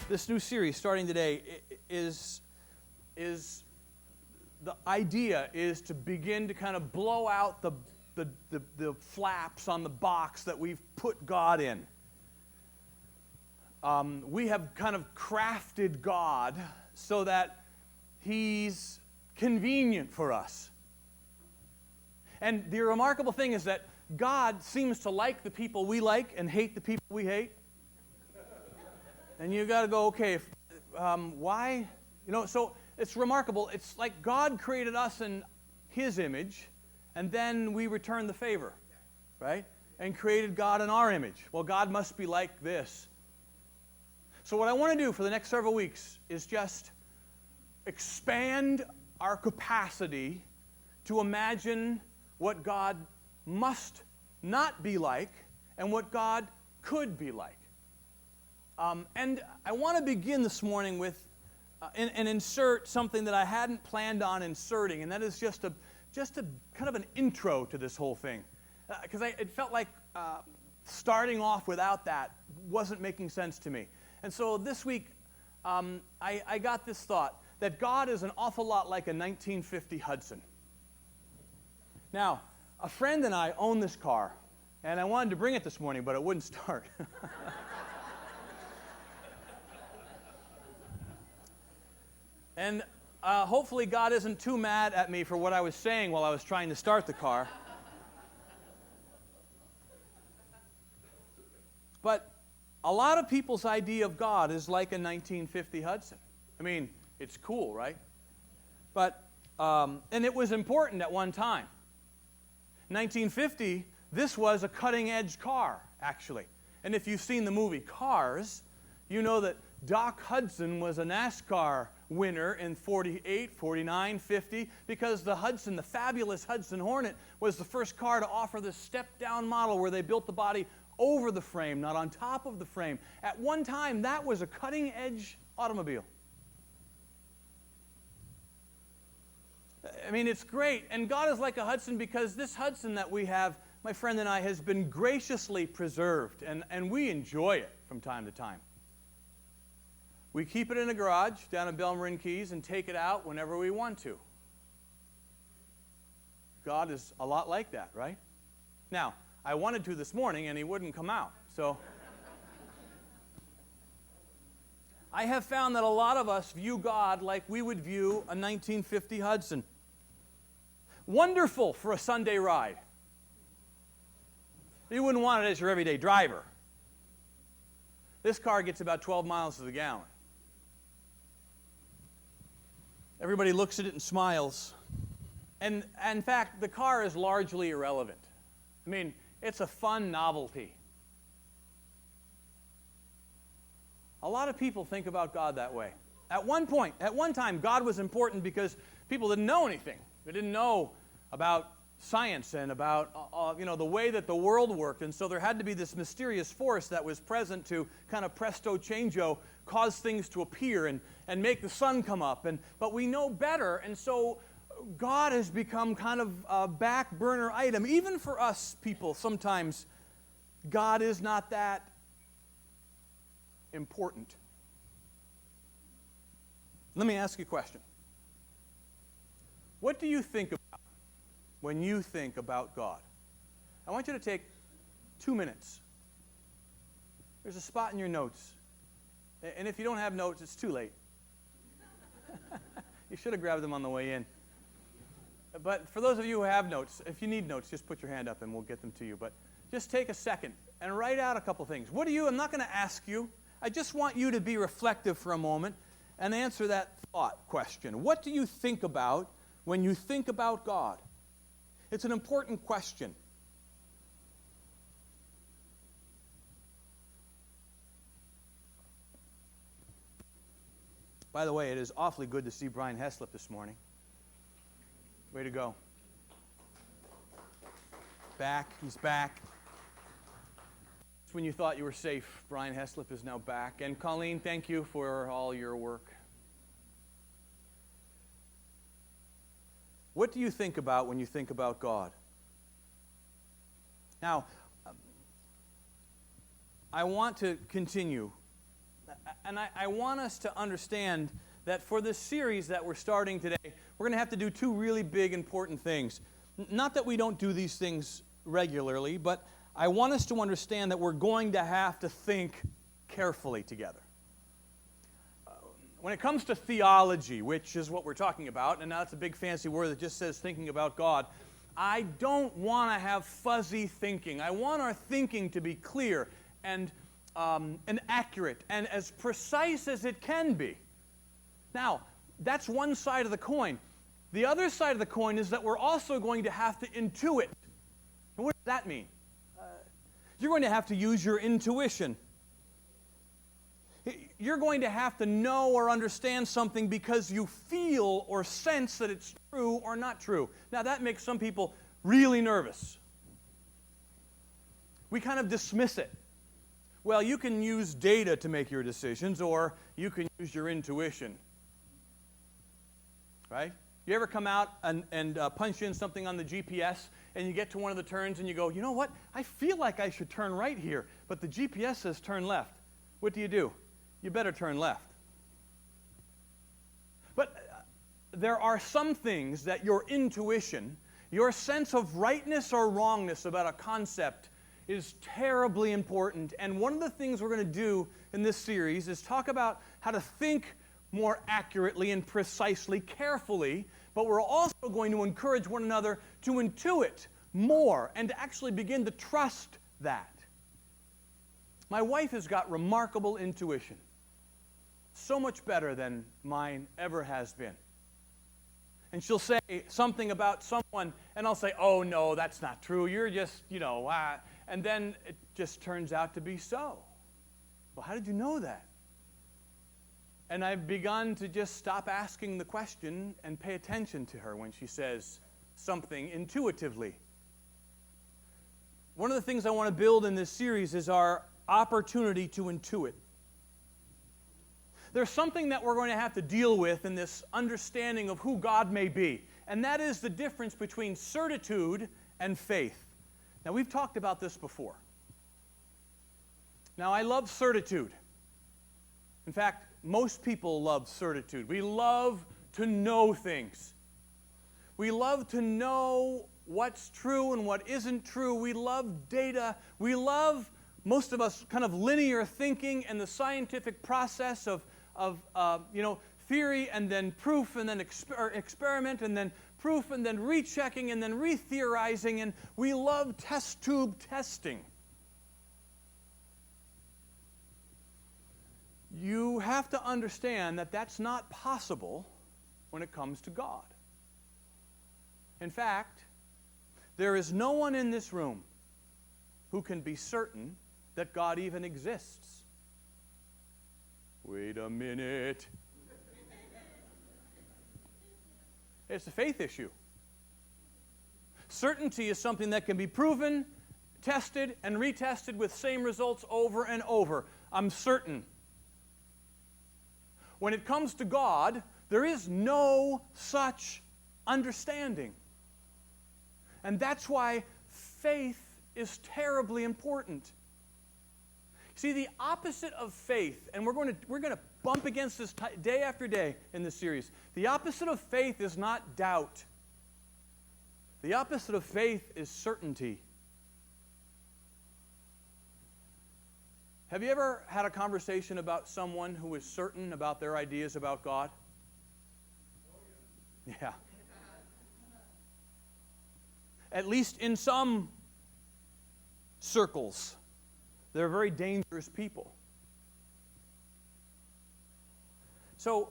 This new series starting today is the idea is to begin to kind of blow out the flaps on the box that we've put God in. We have kind of crafted God so that He's convenient for us. And the remarkable thing is that God seems to like the people we like and hate the people we hate. And you got to go, okay, why? So it's remarkable. It's like God created us in His image, and then we return the favor, right? And created God in our image. Well, God must be like this. So what I want to do for the next several weeks is just expand our capacity to imagine what God must not be like and what God could be like. And I want to begin this morning with and insert something that I hadn't planned on inserting, and that is just a kind of an intro to this whole thing, because it felt like starting off without that wasn't making sense to me. And so this week, I got this thought that God is an awful lot like a 1950 Hudson. Now, a friend and I own this car, and I wanted to bring it this morning, but it wouldn't start. And hopefully God isn't too mad at me for what I was saying while I was trying to start the car. But a lot of people's idea of God is like a 1950 Hudson. I mean, it's cool, right? But, and it was important at one time. 1950, this was a cutting-edge car, actually. And if you've seen the movie Cars, you know that Doc Hudson was a NASCAR winner in 48, 49, 50, because the Hudson, the fabulous Hudson Hornet, was the first car to offer this step-down model where they built the body over the frame, not on top of the frame. At one time, that was a cutting-edge automobile. I mean, it's great. And God is like a Hudson because this Hudson that we have, my friend and I, has been graciously preserved, and we enjoy it from time to time. We keep it in a garage down in Belmarin Keys and take it out whenever we want to. God is a lot like that, right? Now, I wanted to this morning, and He wouldn't come out. So I have found that a lot of us view God like we would view a 1950 Hudson. Wonderful for a Sunday ride. You wouldn't want it as your everyday driver. This car gets about 12 miles to the gallon. Everybody looks at it and smiles. And in fact, the car is largely irrelevant. I mean, it's a fun novelty. A lot of people think about God that way. At one time, God was important because people didn't know anything. They didn't know about science and about the way that the world worked, and so there had to be this mysterious force that was present to kind of presto changeo, cause things to appear and make the sun come up. But we know better, and so God has become kind of a back burner item. Even for us people, sometimes God is not that important. Let me ask you a question. What do you think about when you think about God? I want you to take 2 minutes. There's a spot in your notes. And if you don't have notes, it's too late. You should have grabbed them on the way in. But for those of you who have notes, if you need notes, just put your hand up and we'll get them to you. But just take a second and write out a couple things. I'm not going to ask you. I just want you to be reflective for a moment and answer that thought question. What do you think about when you think about God? It's an important question. By the way, it is awfully good to see Brian Heslip this morning. Way to go. He's back. Just when you thought you were safe, Brian Heslip is now back. And Colleen, thank you for all your work. What do you think about when you think about God? Now, I want to continue And I want us to understand that for this series that we're starting today, we're going to have to do two really big, important things. Not that we don't do these things regularly, but I want us to understand that we're going to have to think carefully together. When it comes to theology, which is what we're talking about, and now it's a big fancy word that just says thinking about God, I don't want to have fuzzy thinking. I want our thinking to be clear and accurate and as precise as it can be. Now, that's one side of the coin. The other side of the coin is that we're also going to have to intuit. And what does that mean? You're going to have to use your intuition. You're going to have to know or understand something because you feel or sense that it's true or not true. Now, that makes some people really nervous. We kind of dismiss it. Well, you can use data to make your decisions, or you can use your intuition. Right? You ever come out and punch in something on the GPS, and you get to one of the turns, and you go, you know what? I feel like I should turn right here, but the GPS says turn left. What do? You better turn left. But there are some things that your intuition, your sense of rightness or wrongness about a concept is terribly important. And one of the things we're going to do in this series is talk about how to think more accurately and precisely, carefully, but we're also going to encourage one another to intuit more and to actually begin to trust that. My wife has got remarkable intuition. So much better than mine ever has been. And she'll say something about someone, and I'll say, oh, no, that's not true. You're just, and then it just turns out to be so. Well, how did you know that? And I've begun to just stop asking the question and pay attention to her when she says something intuitively. One of the things I want to build in this series is our opportunity to intuit. There's something that we're going to have to deal with in this understanding of who God may be, and that is the difference between certitude and faith. Now, we've talked about this before. Now, I love certitude. In fact, most people love certitude. We love to know things. We love to know what's true and what isn't true. We love data. We love, most of us, kind of linear thinking and the scientific process of theory and then proof and then experiment and then proof and then rechecking and then re-theorizing, and we love test tube testing. You have to understand that that's not possible when it comes to God. In fact, there is no one in this room who can be certain that God even exists. Wait a minute. It's a faith issue. Certainty is something that can be proven, tested, and retested with same results over and over. I'm certain. When it comes to God, there is no such understanding. And that's why faith is terribly important. See, the opposite of faith, and we're going to bump against this day after day in this series. The opposite of faith is not doubt. The opposite of faith is certainty. Have you ever had a conversation about someone who is certain about their ideas about God? Yeah. At least in some circles, they're very dangerous people. So,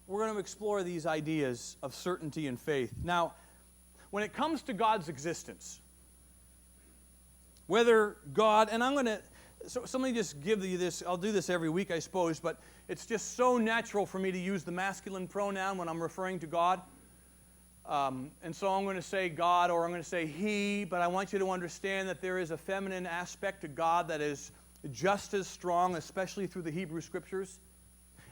we're going to explore these ideas of certainty and faith. Now, when it comes to God's existence, whether God, and I'm going to, so let me just give you this, I'll do this every week, I suppose, but it's just so natural for me to use the masculine pronoun when I'm referring to God. And so I'm going to say God, or I'm going to say He, but I want you to understand that there is a feminine aspect to God that is just as strong, especially through the Hebrew Scriptures.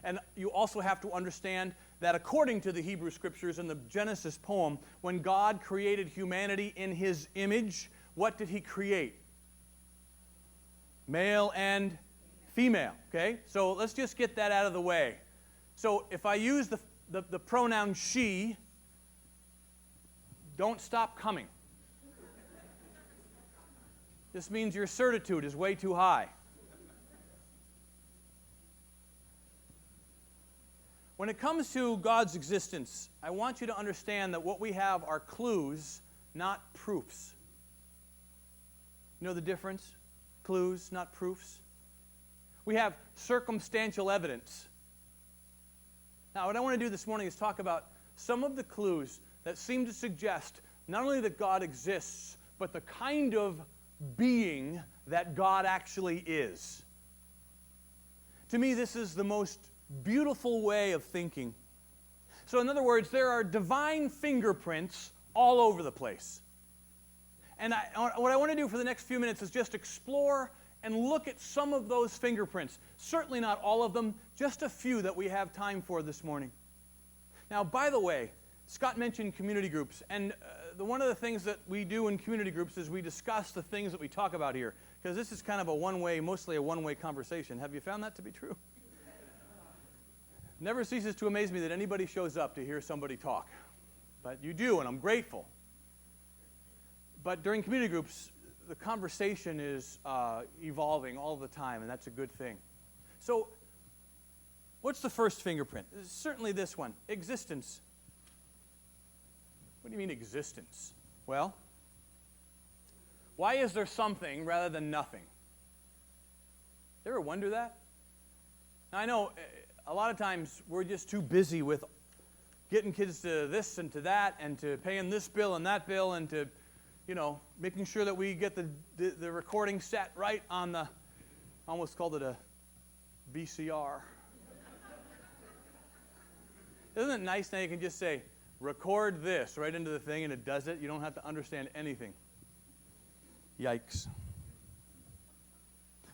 And you also have to understand that according to the Hebrew Scriptures in the Genesis poem, when God created humanity in His image, what did He create? Male and female, okay? So let's just get that out of the way. So if I use the pronoun she, don't stop coming. This means your certitude is way too high. When it comes to God's existence, I want you to understand that what we have are clues, not proofs. You know the difference? Clues, not proofs. We have circumstantial evidence. Now, what I want to do this morning is talk about some of the clues that seem to suggest not only that God exists, but the kind of being that God actually is. To me, this is the most beautiful way of thinking. So in other words, there are divine fingerprints all over the place. And what I want to do for the next few minutes is just explore and look at some of those fingerprints. Certainly not all of them, just a few that we have time for this morning. Now, by the way, Scott mentioned community groups, and one of the things that we do in community groups is we discuss the things that we talk about here, because this is kind of mostly a one-way conversation. Have you found that to be true? Never ceases to amaze me that anybody shows up to hear somebody talk. But you do, and I'm grateful. But during community groups, the conversation is evolving all the time, and that's a good thing. So, what's the first fingerprint? Certainly this one, existence. What do you mean existence? Well, why is there something rather than nothing? You ever wonder that? Now, I know a lot of times we're just too busy with getting kids to this and to that and to paying this bill and that bill and to, making sure that we get the recording set right on the, almost called it a VCR. Isn't it nice now you can just say, record this right into the thing and it does it? You don't have to understand anything. Yikes.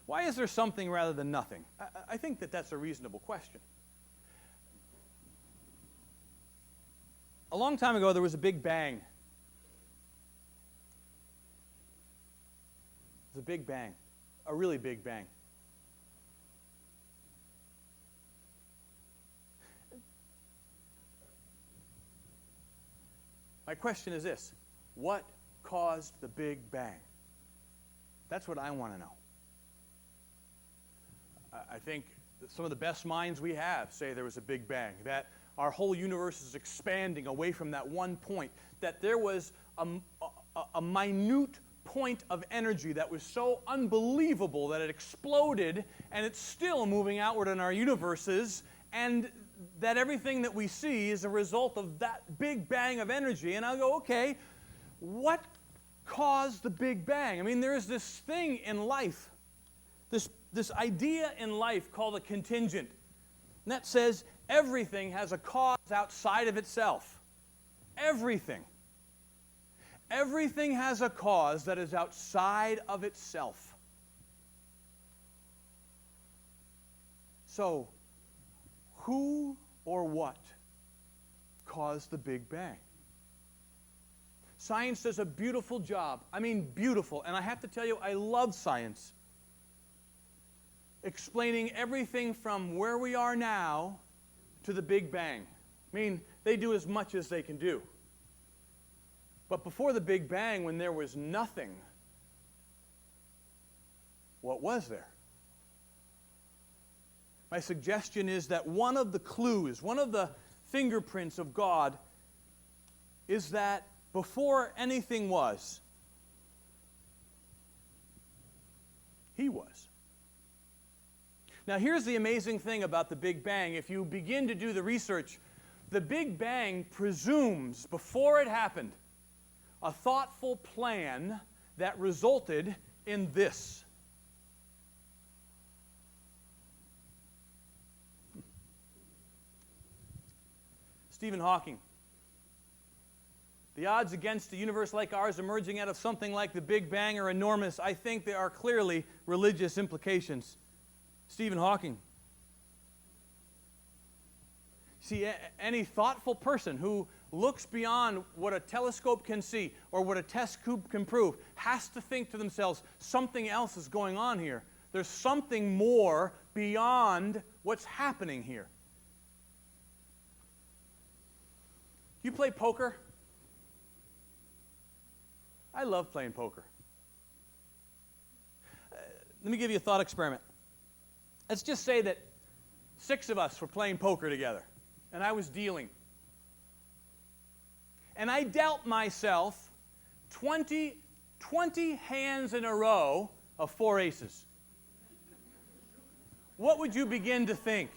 Why is there something rather than nothing? I think that that's a reasonable question. A long time ago, there was a big bang. It was a big bang, a really big bang. My question is this: what caused the Big Bang? That's what I want to know. I think that some of the best minds we have say there was a Big Bang, that our whole universe is expanding away from that one point, that there was a minute point of energy that was so unbelievable that it exploded, and it's still moving outward in our universes, and that everything that we see is a result of that Big Bang of energy. And I'll go, okay, what caused the Big Bang? I mean, there is this thing in life, this idea in life called a contingent. And that says everything has a cause outside of itself. Everything. Everything has a cause that is outside of itself. So, who or what caused the Big Bang? Science does a beautiful job. I mean, beautiful. And I have to tell you, I love science. Explaining everything from where we are now to the Big Bang. I mean, they do as much as they can do. But before the Big Bang, when there was nothing, what was there? My suggestion is that one of the clues, one of the fingerprints of God is that before anything was, He was. Now here's the amazing thing about the Big Bang. If you begin to do the research, the Big Bang presumes, before it happened, a thoughtful plan that resulted in this. Stephen Hawking. The odds against a universe like ours emerging out of something like the Big Bang are enormous. I think there are clearly religious implications. Stephen Hawking. See, any thoughtful person who looks beyond what a telescope can see or what a test tube can prove has to think to themselves, something else is going on here. There's something more beyond what's happening here. You play poker? I love playing poker. Let me give you a thought experiment. Let's just say that 6 of us were playing poker together, and I was dealing. And I dealt myself 20 hands in a row of 4 aces. What would you begin to think?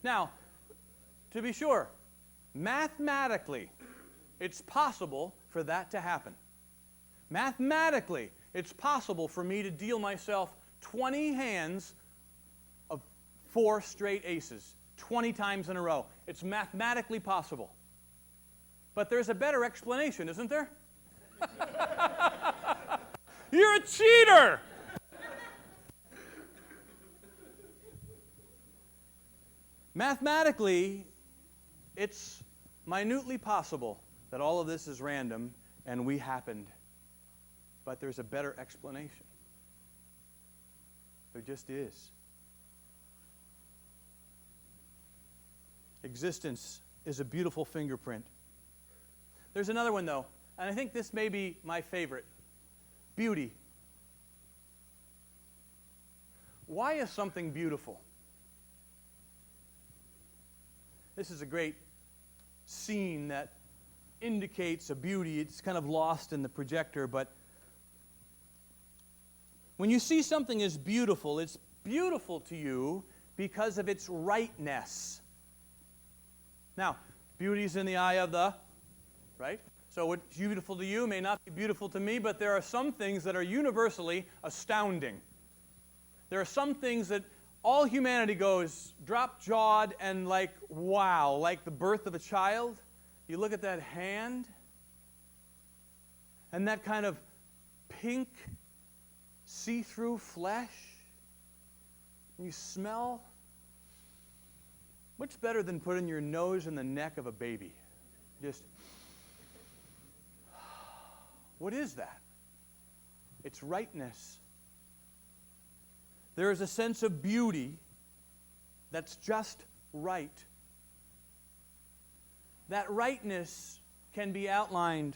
Now, to be sure, mathematically, it's possible for that to happen. Mathematically, it's possible for me to deal myself 20 hands of 4 straight aces, 20 times in a row. It's mathematically possible. But there's a better explanation, isn't there? You're a cheater! Mathematically, it's minutely possible that all of this is random and we happened. But there's a better explanation. There just is. Existence is a beautiful fingerprint. There's another one, though, and I think this may be my favorite. Beauty. Why is something beautiful? This is a great scene that indicates a beauty. It's kind of lost in the projector, but when you see something as beautiful, it's beautiful to you because of its rightness. Now, beauty is in the eye of the, right? So what's beautiful to you may not be beautiful to me, but there are some things that are universally astounding. There are some things that all humanity goes drop-jawed and like, wow, like the birth of a child. You look at that hand and that kind of pink, see-through flesh. And you smell. What's better than putting your nose in the neck of a baby? Just, what is that? It's rightness. There is a sense of beauty that's just right. That rightness can be outlined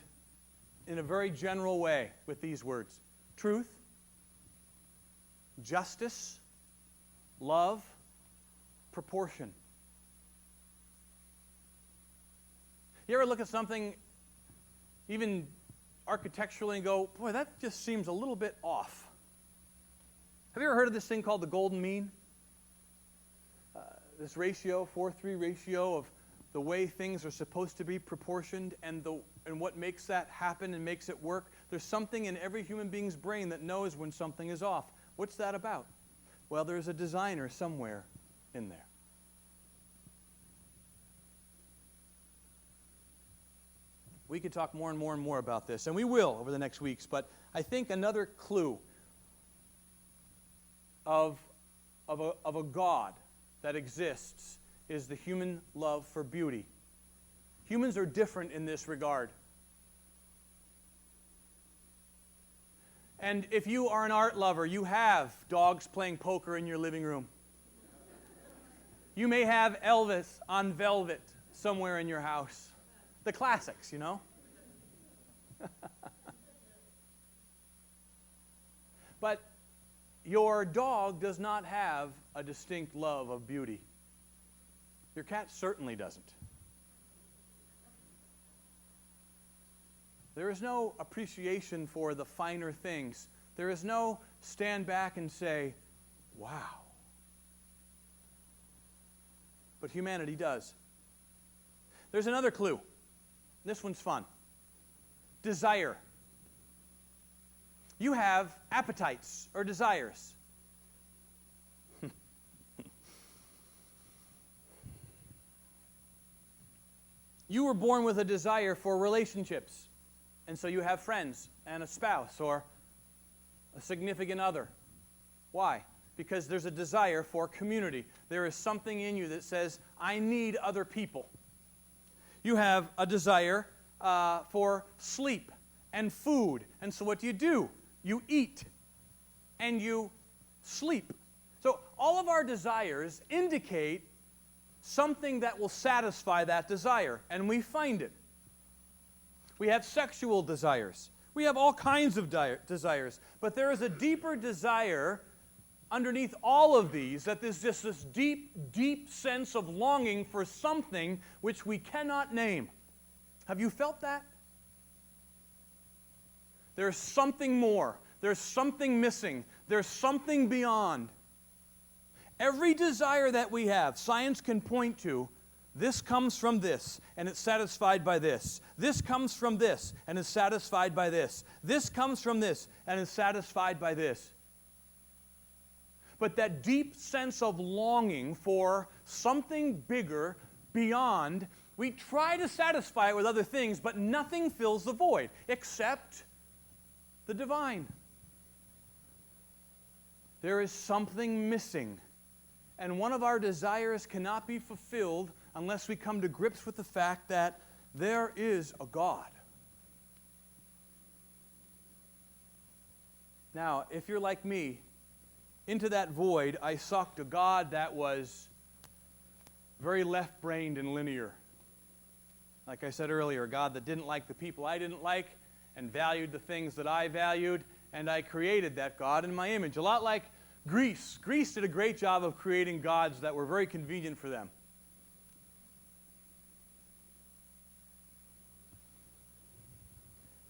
in a very general way with these words: truth, justice, love, proportion. You ever look at something, even architecturally, and go, boy, that just seems a little bit off? Have you ever heard of this thing called the golden mean? This ratio, 4:3 ratio of the way things are supposed to be proportioned and what makes that happen and makes it work. There's something in every human being's brain that knows when something is off. What's that about? Well, there's a designer somewhere in there. We could talk more and more and more about this, and we will over the next weeks, but I think another clue of a God that exists is the human love for beauty. Humans are different in this regard. And if you are an art lover, you have dogs playing poker in your living room. You may have Elvis on velvet somewhere in your house. The classics, you know. But your dog does not have a distinct love of beauty. Your cat certainly doesn't. There is no appreciation for the finer things. There is no stand back and say, wow. But humanity does. There's another clue. This one's fun. Desire. You have appetites or desires. You were born with a desire for relationships, and so you have friends and a spouse or a significant other. Why? Because there's a desire for community. There is something in you that says, I need other people. You have a desire for sleep and food. And so what do? You eat and you sleep. So all of our desires indicate something that will satisfy that desire, and we find it. We have sexual desires. We have all kinds of desires, but there is a deeper desire underneath all of these, that there's just this deep, deep sense of longing for something which we cannot name. Have you felt that? There's something more. There's something missing. There's something beyond. Every desire that we have, science can point to, this comes from this, and it's satisfied by this. This comes from this, and is satisfied by this. This comes from this, and is satisfied by this. But that deep sense of longing for something bigger, beyond, we try to satisfy it with other things, but nothing fills the void except the divine. There is something missing. And one of our desires cannot be fulfilled unless we come to grips with the fact that there is a God. Now, if you're like me, into that void I sucked a God that was very left-brained and linear. Like I said earlier, a God that didn't like the people I didn't like and valued the things that I valued, and I created that God in my image. A lot like Greece. Greece did a great job of creating gods that were very convenient for them.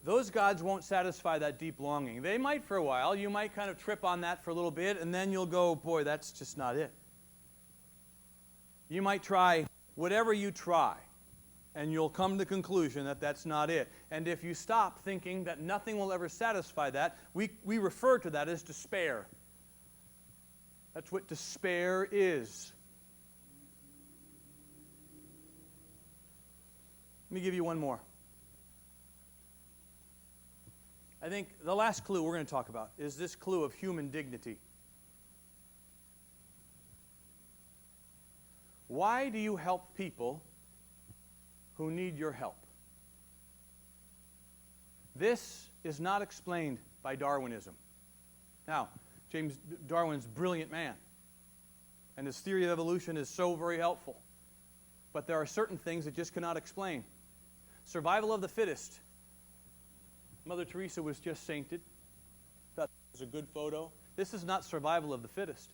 Those gods won't satisfy that deep longing. They might for a while. You might kind of trip on that for a little bit, and then you'll go, boy, that's just not it. You might try whatever you try, and you'll come to the conclusion that that's not it. And if you stop thinking that nothing will ever satisfy that, we refer to that as despair. That's what despair is. Let me give you one more. I think the last clue we're going to talk about is this clue of human dignity. Why do you help people who need your help? This is not explained by Darwinism. Now, James Darwin's a brilliant man, and his theory of evolution is so very helpful. But there are certain things that just cannot explain. Survival of the fittest. Mother Teresa was just sainted. Thought it was a good photo. This is not survival of the fittest.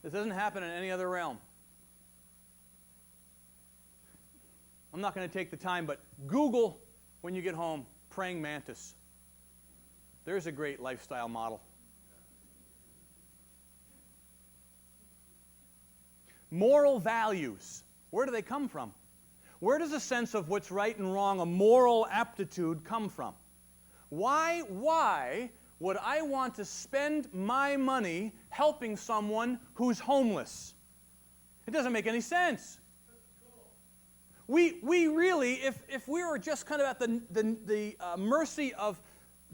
This doesn't happen in any other realm. I'm not going to take the time, but Google, when you get home, praying mantis. There's a great lifestyle model. Moral values. Where do they come from? Where does a sense of what's right and wrong, a moral aptitude, come from? Why would I want to spend my money helping someone who's homeless? It doesn't make any sense. We really, if we were just kind of at the mercy of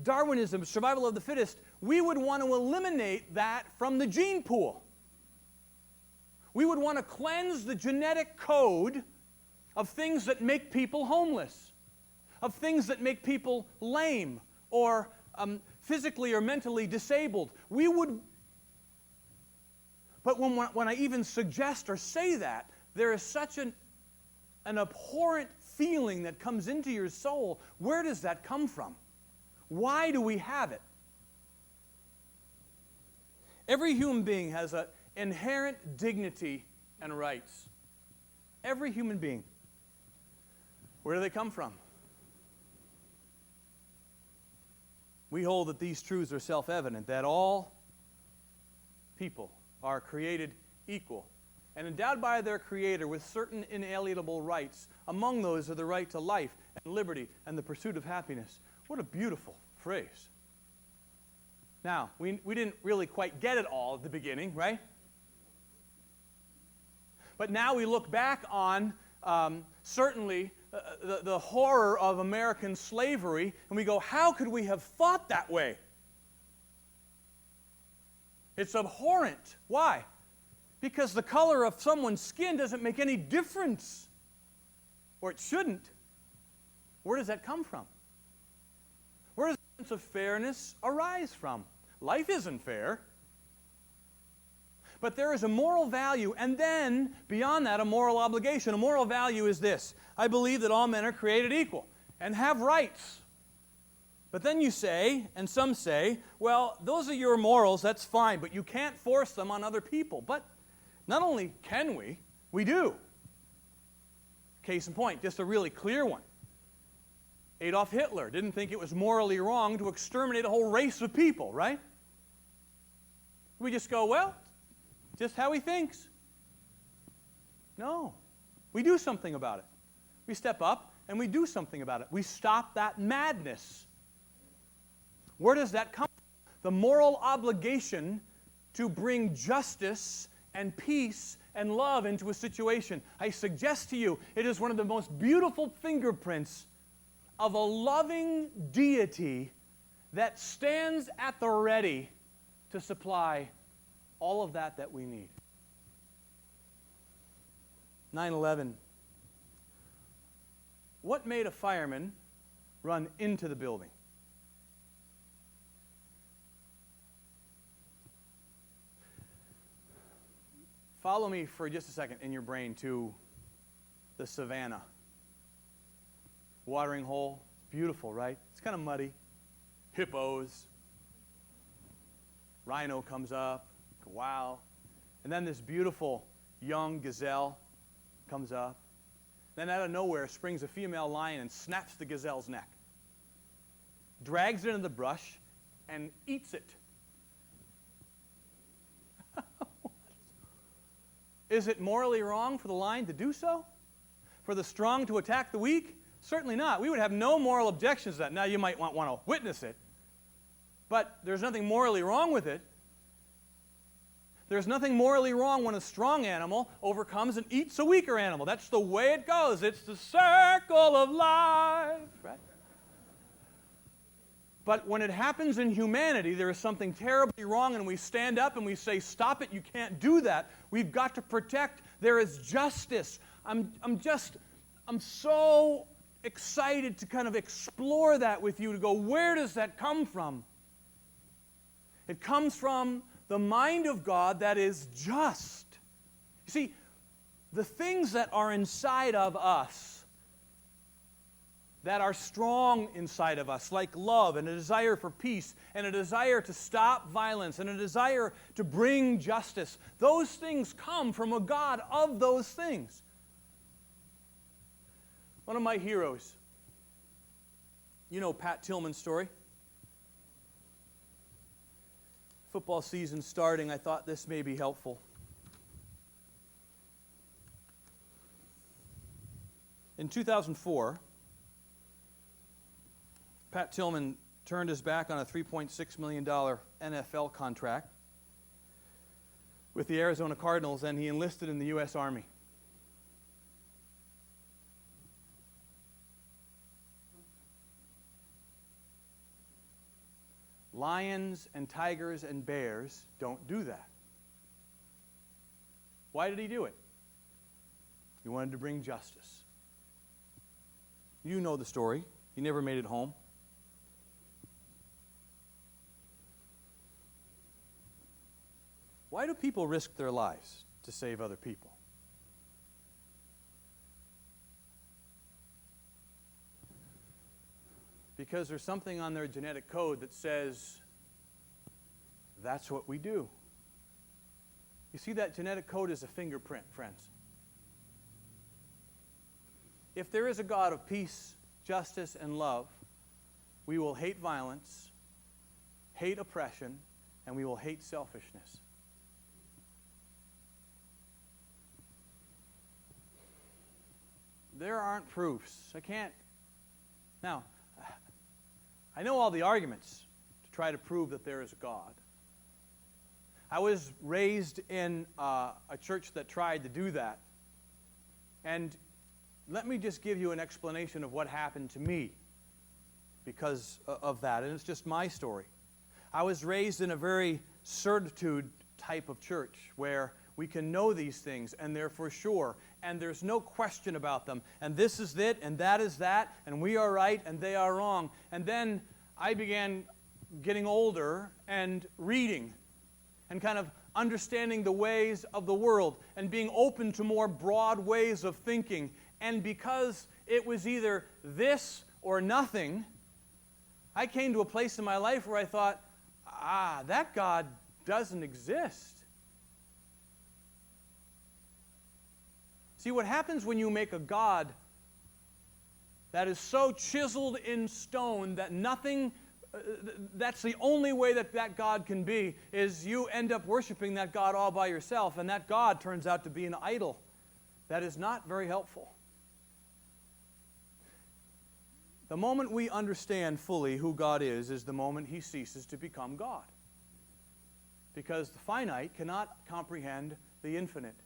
Darwinism, survival of the fittest, we would want to eliminate that from the gene pool. We would want to cleanse the genetic code of things that make people homeless, of things that make people lame or physically or mentally disabled. We would, but when I even suggest or say that, there is such an abhorrent feeling that comes into your soul. Where does that come from? Why do we have it? Every human being has an inherent dignity and rights. Every human being. Where do they come from? We hold that these truths are self-evident, that all people are created equal and endowed by their Creator with certain inalienable rights. Among those are the right to life and liberty and the pursuit of happiness. What a beautiful phrase. Now, we didn't really quite get it all at the beginning, right? But now we look back on certainly the horror of American slavery, and we go, how could we have thought that way? It's abhorrent. Why? Because the color of someone's skin doesn't make any difference. Or it shouldn't. Where does that come from? Where does the sense of fairness arise from? Life isn't fair. But there is a moral value, and then, beyond that, a moral obligation. A moral value is this: I believe that all men are created equal and have rights. But then you say, and some say, well, those are your morals, that's fine, but you can't force them on other people. But not only can we do. Case in point, just a really clear one. Adolf Hitler didn't think it was morally wrong to exterminate a whole race of people, right? We just go, well, just how he thinks. No. We do something about it. We step up and we do something about it. We stop that madness. Where does that come from? The moral obligation to bring justice and peace and love into a situation. I suggest to you, it is one of the most beautiful fingerprints of a loving deity that stands at the ready to supply all of that we need. 9/11. What made a fireman run into the building? Follow me for just a second in your brain to the savannah. Watering hole, beautiful, right? It's kind of muddy. Hippos. Rhino comes up. Wow. And then this beautiful young gazelle comes up. Then out of nowhere springs a female lion and snaps the gazelle's neck. Drags it into the brush and eats it. Is it morally wrong for the lion to do so? For the strong to attack the weak? Certainly not. We would have no moral objections to that. Now, you might want to witness it, but there's nothing morally wrong with it. There's nothing morally wrong when a strong animal overcomes and eats a weaker animal. That's the way it goes. It's the circle of life, right? But when it happens in humanity, there is something terribly wrong, and we stand up and we say, stop it, you can't do that. We've got to protect. There is justice. I'm so excited to kind of explore that with you, to go, where does that come from? It comes from the mind of God that is just. You see, the things that are inside of us, that are strong inside of us, like love and a desire for peace and a desire to stop violence and a desire to bring justice, those things come from a God of those things. One of my heroes, you know Pat Tillman's story. Football season starting, I thought this may be helpful. In 2004, Pat Tillman turned his back on a $3.6 million NFL contract with the Arizona Cardinals, and he enlisted in the U.S. Army. Lions and tigers and bears don't do that. Why did he do it? He wanted to bring justice. You know the story. He never made it home. Why do people risk their lives to save other people? Because there's something on their genetic code that says that's what we do. You see, that genetic code is a fingerprint, friends. If there is a God of peace, justice, and love, we will hate violence, hate oppression, and we will hate selfishness. There aren't proofs. I can't. Now, I know all the arguments to try to prove that there is a God. I was raised in a church that tried to do that. And let me just give you an explanation of what happened to me because of that. And it's just my story. I was raised in a very certitude type of church where We can know these things, and they're for sure, and there's no question about them. And this is it, and that is that, and we are right, and they are wrong. And then I began getting older and reading and kind of understanding the ways of the world and being open to more broad ways of thinking. And because it was either this or nothing, I came to a place in my life where I thought, that God doesn't exist. See, what happens when you make a God that is so chiseled in stone that nothing, that's the only way that that God can be, is you end up worshiping that God all by yourself, and that God turns out to be an idol. That is not very helpful. The moment we understand fully who God is the moment He ceases to become God. Because the finite cannot comprehend the infinite.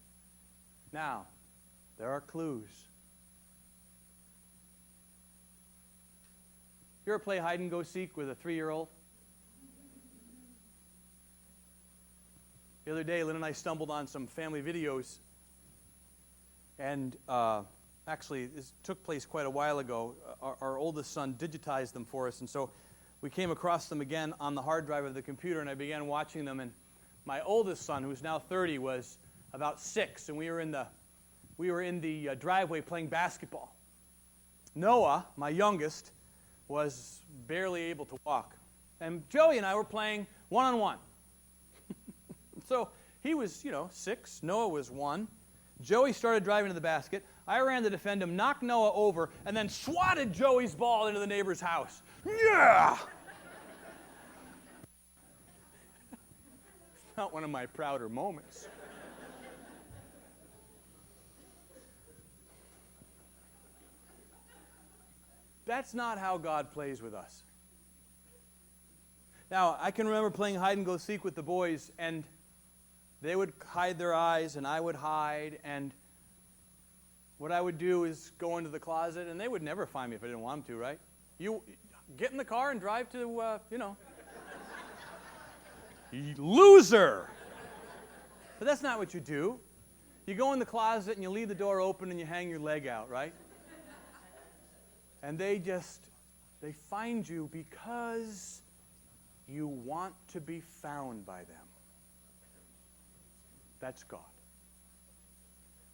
Now, there are clues. You ever play hide and go seek with a 3-year-old? The other day, Lynn and I stumbled on some family videos, and actually, this took place quite a while ago. Our oldest son digitized them for us, and so we came across them again on the hard drive of the computer, and I began watching them. And my oldest son, who's now 30, was about 6, and we were in the driveway playing basketball. Noah, my youngest, was barely able to walk, and Joey and I were playing one-on-one. So he was, 6. Noah was 1. Joey started driving to the basket. I ran to defend him, knocked Noah over, and then swatted Joey's ball into the neighbor's house. Yeah! It's not one of my prouder moments. That's not how God plays with us. Now, I can remember playing hide and go seek with the boys, and they would hide their eyes, and I would hide, and what I would do is go into the closet, and they would never find me if I didn't want them to, right? You get in the car and drive to, Loser! But that's not what you do. You go in the closet, and you leave the door open, and you hang your leg out, right? And they find you because you want to be found by them. That's God.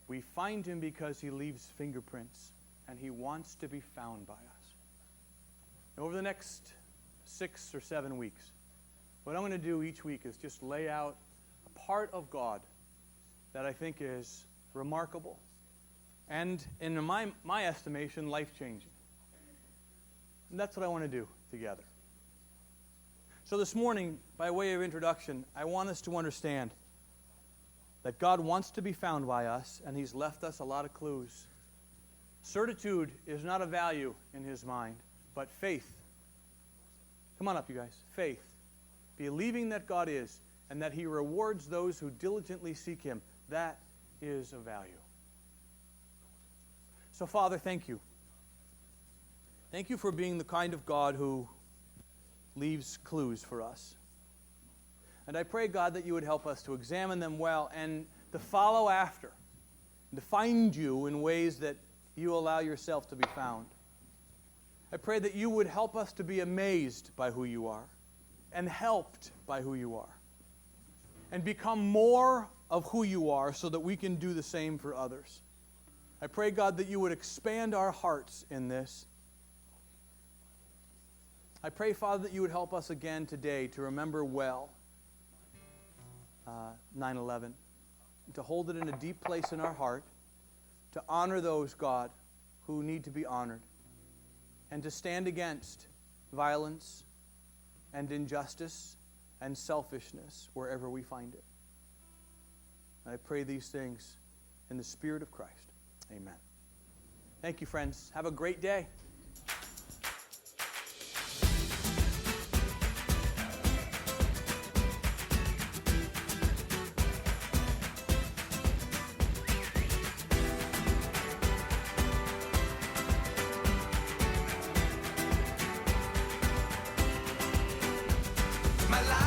We find Him because He leaves fingerprints, and He wants to be found by us. Over the next 6 or 7 weeks, what I'm going to do each week is just lay out a part of God that I think is remarkable and, in my estimation, life-changing. And that's what I want to do together. So this morning, by way of introduction, I want us to understand that God wants to be found by us, and He's left us a lot of clues. Certitude is not a value in His mind, but faith. Come on up, you guys. Faith. Believing that God is, and that He rewards those who diligently seek Him. That is a value. So, Father, thank you. Thank you for being the kind of God who leaves clues for us. And I pray, God, that you would help us to examine them well and to follow after, and to find you in ways that you allow yourself to be found. I pray that you would help us to be amazed by who you are and helped by who you are and become more of who you are so that we can do the same for others. I pray, God, that you would expand our hearts in this. I pray, Father, that you would help us again today to remember well 9/11, to hold it in a deep place in our heart, to honor those, God, who need to be honored, and to stand against violence and injustice and selfishness wherever we find it. And I pray these things in the Spirit of Christ. Amen. Thank you, friends. Have a great day. My life